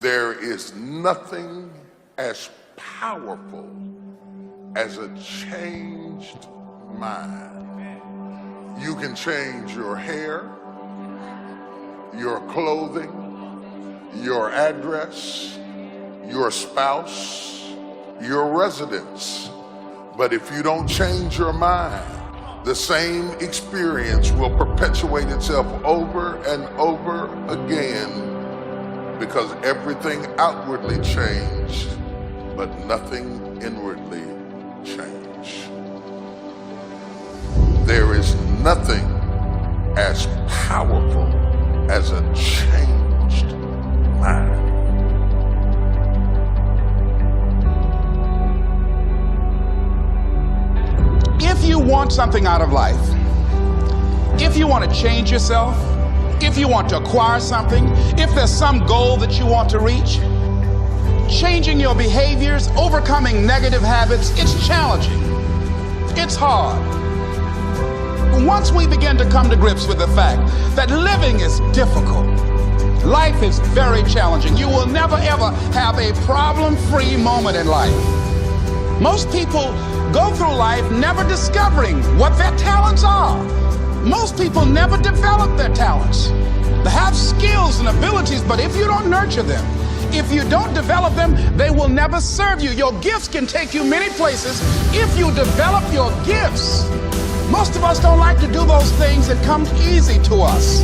There is nothing as powerful as a changed mind. You can change your hair, your clothing, your address, your spouse, your residence. But if you don't change your mind, the same experience will perpetuate itself over and over again, because everything outwardly changed, but nothing inwardly changed. There is nothing as powerful as a changed mind. If you want something out of life, if you want to change yourself, if you want to acquire something, if there's some goal that you want to reach, changing your behaviors, overcoming negative habits, it's challenging. It's hard. Once we begin to come to grips with the fact that living is difficult, life is very challenging, you will never ever have a problem-free moment in life. Most people go through life never discovering what their talents are. Most people never develop their talents. They have skills and abilities, but if you don't nurture them, if you don't develop them, they will never serve you. Your gifts can take you many places if you develop your gifts. Most of us don't like to do those things that come easy to us.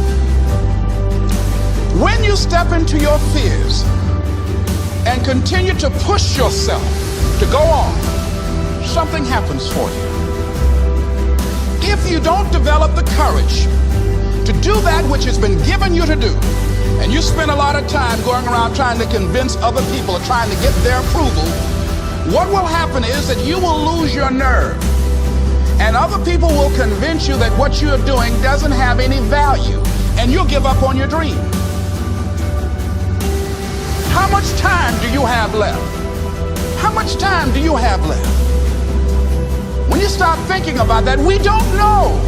When you step into your fears and continue to push yourself to go on, something happens for you. If you don't develop the courage to do that which has been given you to do, and you spend a lot of time going around trying to convince other people or trying to get their approval, what will happen is that you will lose your nerve, and other people will convince you that what you're doing doesn't have any value, and you'll give up on your dream. How much time do you have left? How much time do you have left? When you start thinking about that, we don't know.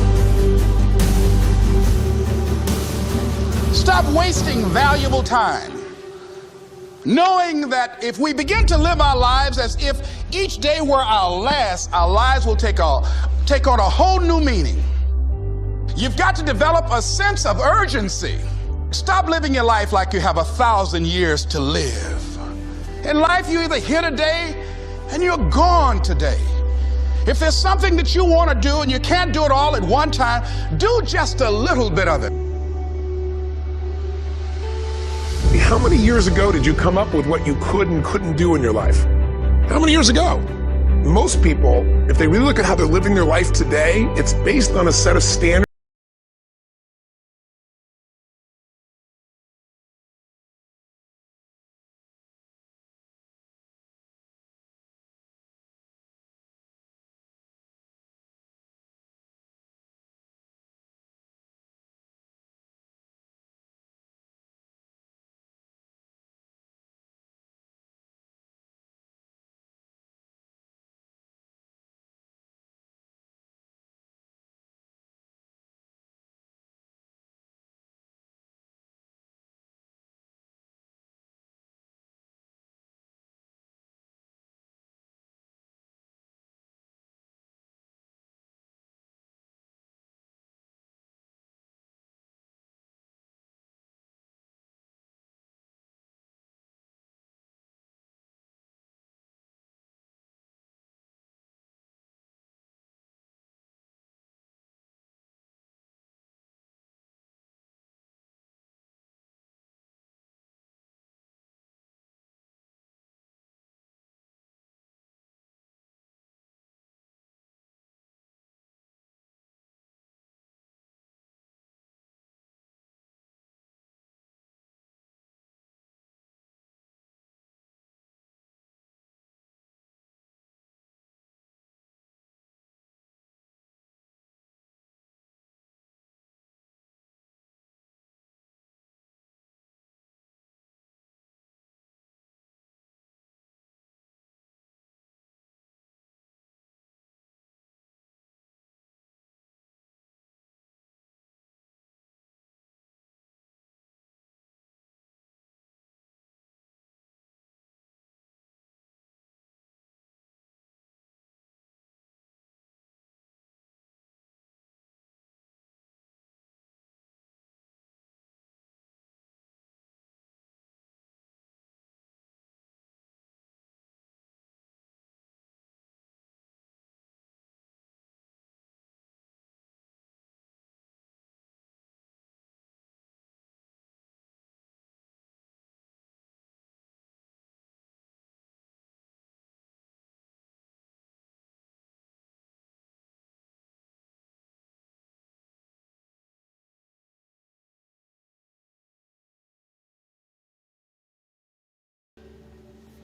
Stop wasting valuable time, knowing that if we begin to live our lives as if each day were our last, our lives will take on a whole new meaning. You've got to develop a sense of urgency. Stop living your life like you have 1,000 years to live. In life, you either here today and you're gone today. If there's something that you want to do and you can't do it all at one time, do just a little bit of it. How many years ago did you come up with what you could and couldn't do in your life? How many years ago? Most people, if they really look at how they're living their life today, it's based on a set of standards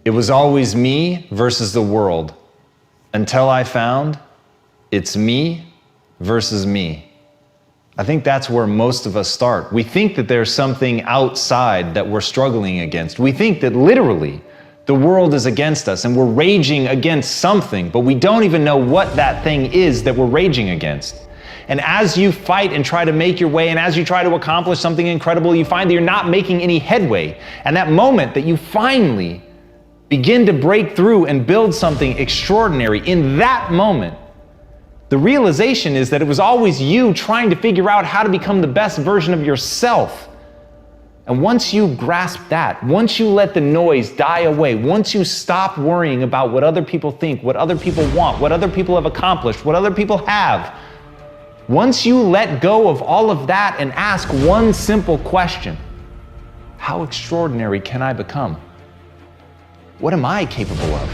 It was always me versus the world until I found it's me versus me. I think that's where most of us start. We think that there's something outside that we're struggling against. We think that literally the world is against us and we're raging against something, but we don't even know what that thing is that we're raging against. And as you fight and try to make your way, and as you try to accomplish something incredible, you find that you're not making any headway. And that moment that you finally begin to break through and build something extraordinary, in that moment, the realization is that it was always you trying to figure out how to become the best version of yourself. And once you grasp that, once you let the noise die away, once you stop worrying about what other people think, what other people want, what other people have accomplished, what other people have, once you let go of all of that and ask one simple question, how extraordinary can I become? What am I capable of?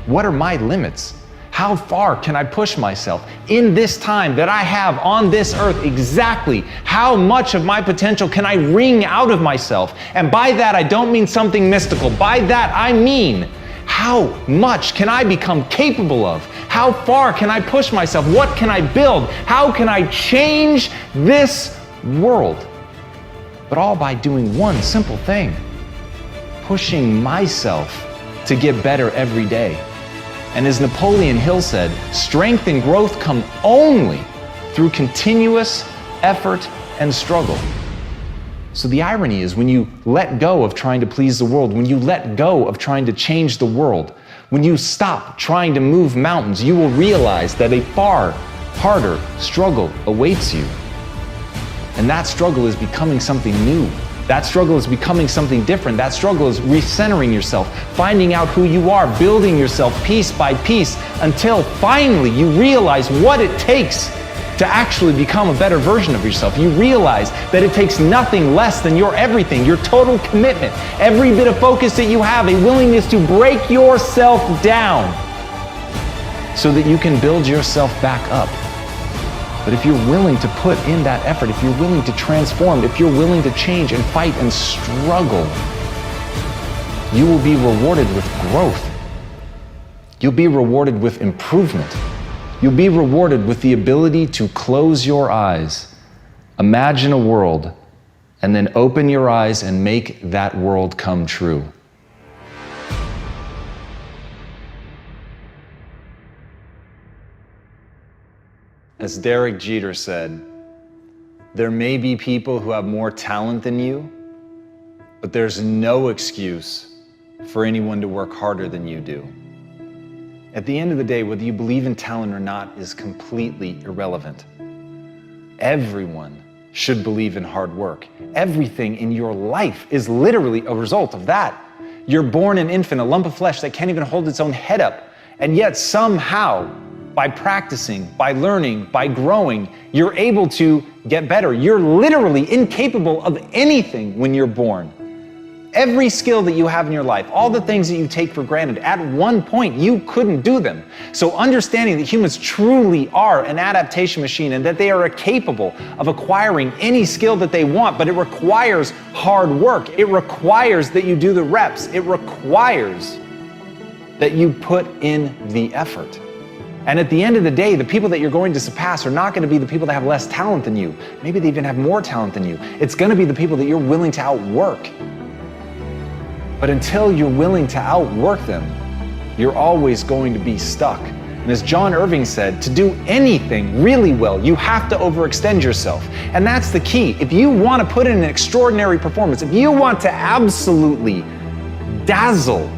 What are my limits? How far can I push myself in this time that I have on this earth? Exactly how much of my potential can I wring out of myself? And by that, I don't mean something mystical. By that, I mean how much can I become capable of? How far can I push myself? What can I build? How can I change this world? But all by doing one simple thing, pushing myself to get better every day. And as Napoleon Hill said, strength and growth come only through continuous effort and struggle. So the irony is, when you let go of trying to please the world, when you let go of trying to change the world, when you stop trying to move mountains, you will realize that a far harder struggle awaits you. And that struggle is becoming something new. That struggle is becoming something different. That struggle is recentering yourself, finding out who you are, building yourself piece by piece until finally you realize what it takes to actually become a better version of yourself. You realize that it takes nothing less than your everything, your total commitment, every bit of focus that you have, a willingness to break yourself down so that you can build yourself back up. But if you're willing to put in that effort, if you're willing to transform, if you're willing to change and fight and struggle, you will be rewarded with growth. You'll be rewarded with improvement. You'll be rewarded with the ability to close your eyes, imagine a world, and then open your eyes and make that world come true. As Derek Jeter said, there may be people who have more talent than you, but there's no excuse for anyone to work harder than you do. At the end of the day, whether you believe in talent or not is completely irrelevant. Everyone should believe in hard work. Everything in your life is literally a result of that. You're born an infant, a lump of flesh that can't even hold its own head up, and yet somehow, by practicing, by learning, by growing, you're able to get better. You're literally incapable of anything when you're born. Every skill that you have in your life, all the things that you take for granted, at one point you couldn't do them. So understanding that humans truly are an adaptation machine and that they are capable of acquiring any skill that they want, but it requires hard work. It requires that you do the reps. It requires that you put in the effort. And at the end of the day, the people that you're going to surpass are not going to be the people that have less talent than you. Maybe they even have more talent than you. It's going to be the people that you're willing to outwork. But until you're willing to outwork them, you're always going to be stuck. And as John Irving said, to do anything really well, you have to overextend yourself. And that's the key. If you want to put in an extraordinary performance, if you want to absolutely dazzle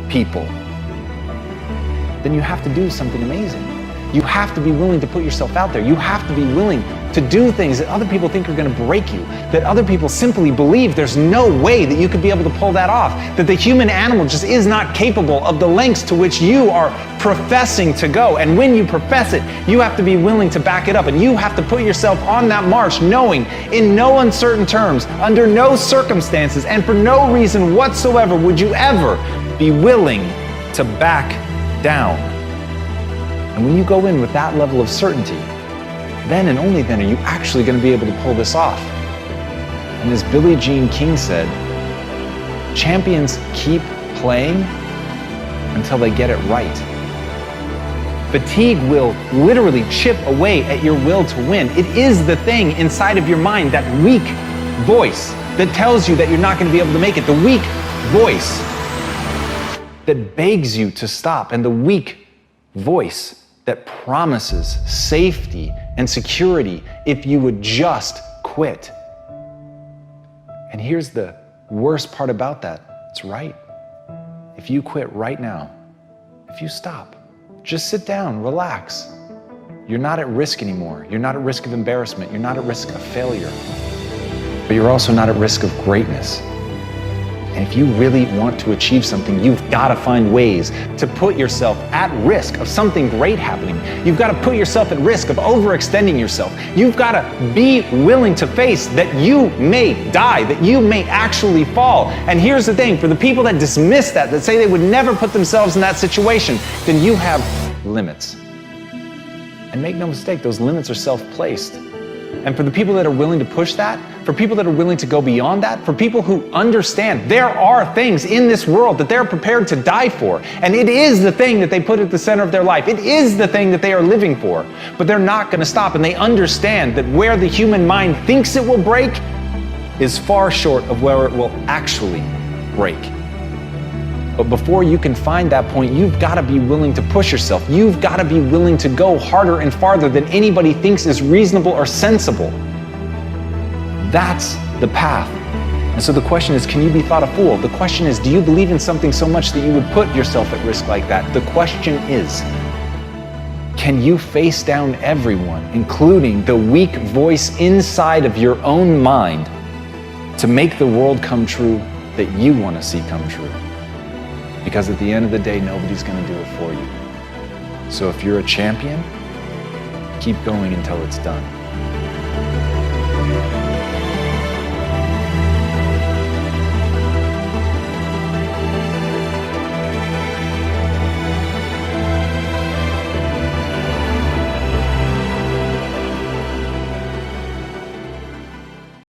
people, then you have to do something amazing. You have to be willing to put yourself out there. You have to be willing to do things that other people think are going to break you, that other people simply believe there's no way that you could be able to pull that off, that the human animal just is not capable of the lengths to which you are professing to go. And when you profess it, you have to be willing to back it up, and you have to put yourself on that march knowing in no uncertain terms, under no circumstances, and for no reason whatsoever would you ever be willing to back down. And when you go in with that level of certainty, then and only then are you actually going to be able to pull this off. And as Billie Jean King said, champions keep playing until they get it right. Fatigue will literally chip away at your will to win. It is the thing inside of your mind, that weak voice that tells you that you're not going to be able to make it. The weak voice that begs you to stop, and the weak voice that promises safety and security if you would just quit. And here's the worst part about that. It's right. If you quit right now, if you stop, just sit down, relax. You're not at risk anymore. You're not at risk of embarrassment. You're not at risk of failure. But you're also not at risk of greatness. And if you really want to achieve something, you've got to find ways to put yourself at risk of something great happening. You've got to put yourself at risk of overextending yourself. You've got to be willing to face that you may die, that you may actually fall. And here's the thing, for the people that dismiss that say they would never put themselves in that situation, then you have limits. And make no mistake, those limits are self-placed. And for the people that are willing to push that, for people that are willing to go beyond that, for people who understand there are things in this world that they're prepared to die for, and it is the thing that they put at the center of their life. It is the thing that they are living for, but they're not going to stop, and they understand that where the human mind thinks it will break is far short of where it will actually break. But before you can find that point, you've got to be willing to push yourself. You've got to be willing to go harder and farther than anybody thinks is reasonable or sensible. That's the path. And so the question is, can you be thought a fool? The question is, do you believe in something so much that you would put yourself at risk like that? The question is, can you face down everyone, including the weak voice inside of your own mind, to make the world come true that you want to see come true? Because at the end of the day, nobody's going to do it for you. So if you're a champion, keep going until it's done.